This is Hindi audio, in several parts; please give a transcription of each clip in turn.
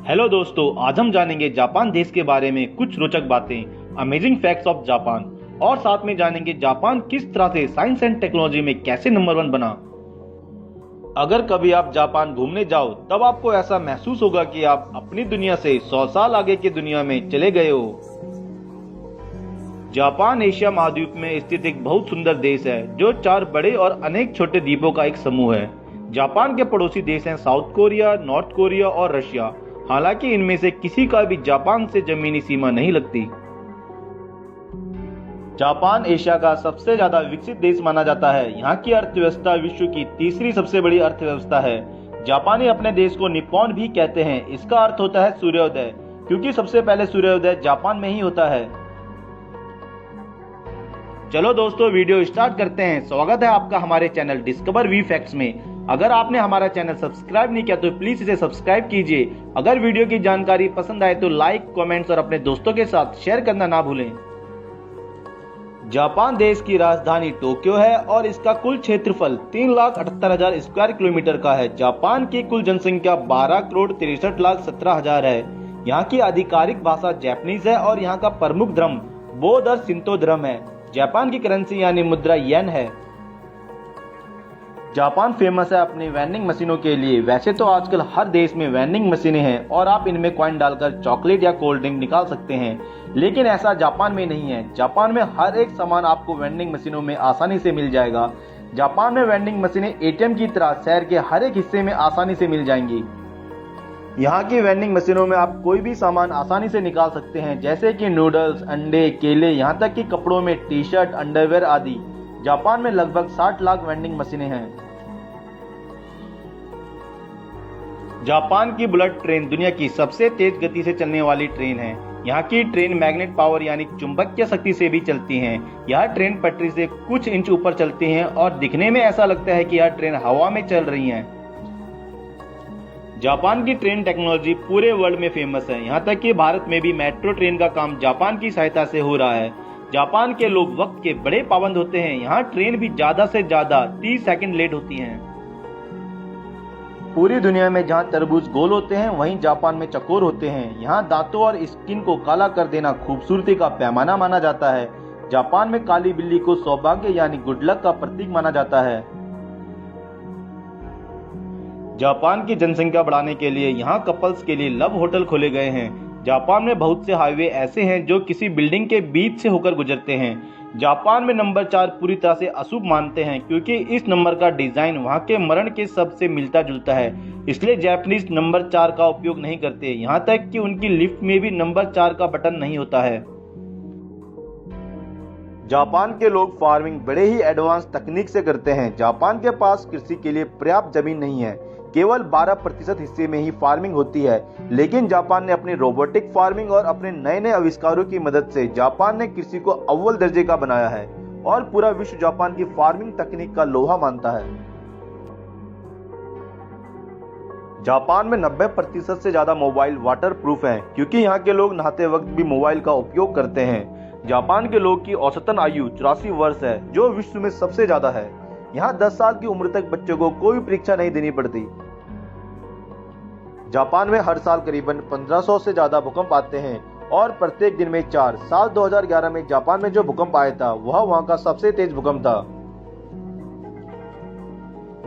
हेलो दोस्तों, आज हम जानेंगे जापान देश के बारे में कुछ रोचक बातें, अमेजिंग फैक्ट्स ऑफ जापान, और साथ में जानेंगे जापान किस तरह से साइंस एंड टेक्नोलॉजी में कैसे नंबर 1 बना। अगर कभी आप जापान घूमने जाओ तब आपको ऐसा महसूस होगा कि आप अपनी दुनिया से 100 साल आगे की दुनिया में चले गए हो। जापान एशिया महाद्वीप में स्थित एक बहुत सुंदर देश है जो 4 बड़े और अनेक छोटे द्वीपों का एक समूह है। जापान के पड़ोसी देश हैं साउथ कोरिया, नॉर्थ कोरिया और रशिया। हालांकि इनमें से किसी का भी जापान से जमीनी सीमा नहीं लगती। जापान एशिया का सबसे ज्यादा विकसित देश माना जाता है। यहाँ की अर्थव्यवस्था विश्व की तीसरी सबसे बड़ी अर्थव्यवस्था है। जापानी अपने देश को निप्पॉन भी कहते हैं। इसका अर्थ होता है सूर्योदय, क्योंकि सबसे पहले सूर्योदय जापान में ही होता है। चलो दोस्तों, वीडियो स्टार्ट करते हैं। स्वागत है आपका हमारे चैनल डिस्कवर वी फैक्ट्स में। अगर आपने हमारा चैनल सब्सक्राइब नहीं किया तो प्लीज इसे सब्सक्राइब कीजिए। अगर वीडियो की जानकारी पसंद आए तो लाइक, कमेंट्स और अपने दोस्तों के साथ शेयर करना ना भूलें। जापान देश की राजधानी टोक्यो है और इसका कुल क्षेत्रफल 3,78,000 स्क्वायर किलोमीटर का है। जापान की कुल जनसंख्या 12,63,17,000 है। यहाँ की आधिकारिक भाषा जापानीज है और यहाँ का प्रमुख धर्म बौद्ध और शिंतो धर्म है। जापान की करेंसी यानी मुद्रा येन है। जापान फेमस है अपनी वेंडिंग मशीनों के लिए। वैसे तो आजकल हर देश में वेंडिंग मशीनें हैं और आप इनमें कॉइन डालकर चॉकलेट या कोल्ड ड्रिंक निकाल सकते हैं, लेकिन ऐसा जापान में नहीं है। जापान में हर एक सामान आपको वेंडिंग मशीनों में आसानी से मिल जाएगा। जापान में वेंडिंग मशीनें एटीएम की तरह शहर के हर एक हिस्से में आसानी से मिल जाएंगी। यहाँ की वेंडिंग मशीनों में आप कोई भी सामान आसानी से निकाल सकते हैं, जैसे कि नूडल्स, अंडे, केले, यहाँ तक कि कपड़ों में टी शर्ट, अंडरवेयर आदि। जापान में लगभग 60 लाख वेंडिंग मशीनें हैं। जापान की बुलेट ट्रेन दुनिया की सबसे तेज गति से चलने वाली ट्रेन है। यहाँ की ट्रेन मैग्नेट पावर यानी चुंबकीय शक्ति से भी चलती हैं। यह ट्रेन पटरी से कुछ इंच ऊपर चलती हैं और दिखने में ऐसा लगता है कि यह ट्रेन हवा में चल रही है। जापान की ट्रेन टेक्नोलॉजी पूरे वर्ल्ड में फेमस है। यहाँ तक कि भारत में भी मेट्रो ट्रेन का काम जापान की सहायता से हो रहा है। जापान के लोग वक्त के बड़े पाबंद होते हैं। यहाँ ट्रेन भी ज्यादा से ज्यादा 30 सेकंड लेट होती हैं। पूरी दुनिया में जहाँ तरबूज गोल होते हैं वहीं जापान में चकोर होते हैं। यहाँ दांतों और स्किन को काला कर देना खूबसूरती का पैमाना माना जाता है। जापान में काली बिल्ली को सौभाग्य यानी गुड लक का प्रतीक माना जाता है। जापान की जनसंख्या बढ़ाने के लिए यहाँ कपल्स के लिए लव होटल खोले गए हैं। जापान में बहुत से हाईवे ऐसे हैं जो किसी बिल्डिंग के बीच से होकर गुजरते हैं। जापान में नंबर 4 पूरी तरह से अशुभ मानते हैं, क्योंकि इस नंबर का डिजाइन वहाँ के मरण के शब्द से मिलता जुलता है। इसलिए जापानीज नंबर 4 का उपयोग नहीं करते। यहाँ तक कि उनकी लिफ्ट में भी नंबर 4 का बटन नहीं होता है। जापान के लोग फार्मिंग बड़े ही एडवांस तकनीक से करते हैं। जापान के पास कृषि के लिए पर्याप्त जमीन नहीं है। केवल 12% हिस्से में ही फार्मिंग होती है। लेकिन जापान ने अपनी रोबोटिक फार्मिंग और अपने नए नए आविष्कारों की मदद से जापान ने कृषि को अव्वल दर्जे का बनाया है और पूरा विश्व जापान की फार्मिंग तकनीक का लोहा मानता है। जापान में 90% से ज्यादा मोबाइल वाटर प्रूफ हैं, क्योंकि यहाँ के लोग नहाते वक्त भी मोबाइल का उपयोग करते हैं। जापान के लोग की औसतन आयु 84 वर्ष है, जो विश्व में सबसे ज्यादा है। यहाँ 10 साल की उम्र तक बच्चों को कोई परीक्षा नहीं देनी पड़ती। जापान में हर साल करीबन 1500 से ज्यादा भूकंप आते हैं और प्रत्येक दिन में 4। साल 2011 में जापान में जो भूकंप आया था वह वहां का सबसे तेज भूकंप था।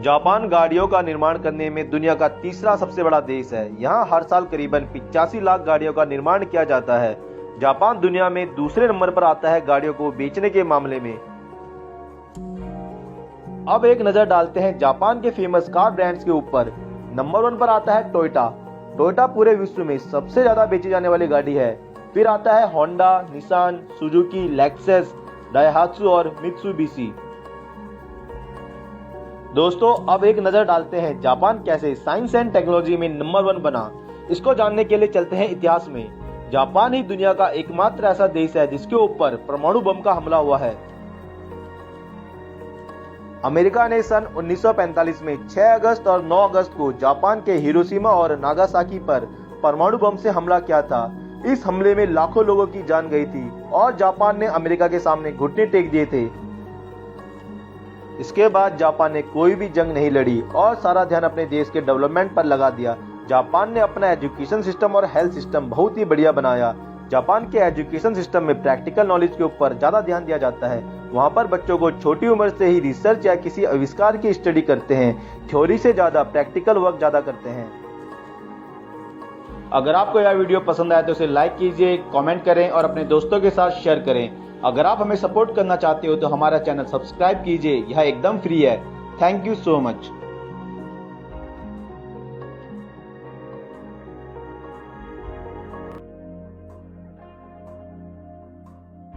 जापान गाड़ियों का निर्माण करने में दुनिया का तीसरा सबसे बड़ा देश है। यहाँ हर साल करीबन 85 लाख गाड़ियों का निर्माण किया जाता है। जापान दुनिया में दूसरे नंबर पर आता है गाड़ियों को बेचने के मामले में। अब एक नजर डालते हैं जापान के फेमस कार ब्रांड्स के ऊपर। नंबर 1 पर आता है टोयोटा। टोयोटा पूरे विश्व में सबसे ज्यादा बेची जाने वाली गाड़ी है। फिर आता है होंडा, निसान, सुजुकी, लेक्सस, डायहात्सु और मित्सुबिशी। दोस्तों, अब एक नजर डालते हैं जापान कैसे साइंस एंड टेक्नोलॉजी में नंबर 1 बना। इसको जानने के लिए चलते हैं इतिहास में। जापान ही दुनिया का एकमात्र ऐसा देश है जिसके ऊपर परमाणु बम का हमला हुआ है। अमेरिका ने सन 1945 में 6 अगस्त और 9 अगस्त को जापान के हिरोशिमा और नागासाकी पर परमाणु बम से हमला किया था। इस हमले में लाखों लोगों की जान गई थी और जापान ने अमेरिका के सामने घुटने टेक दिए थे। इसके बाद जापान ने कोई भी जंग नहीं लड़ी और सारा ध्यान अपने देश के डेवलपमेंट पर लगा दिया। जापान ने अपना एजुकेशन सिस्टम और हेल्थ सिस्टम बहुत ही बढ़िया बनाया। जापान के एजुकेशन सिस्टम में प्रैक्टिकल नॉलेज के ऊपर ज्यादा ध्यान दिया जाता है। वहाँ पर बच्चों को छोटी उम्र से ही रिसर्च या किसी आविष्कार की स्टडी करते हैं। थ्योरी से ज्यादा प्रैक्टिकल वर्क ज्यादा करते हैं। अगर आपको यह वीडियो पसंद आए तो इसे लाइक कीजिए, कमेंट करें और अपने दोस्तों के साथ शेयर करें। अगर आप हमें सपोर्ट करना चाहते हो तो हमारा चैनल सब्सक्राइब कीजिए, यह एकदम फ्री है। Thank you so much.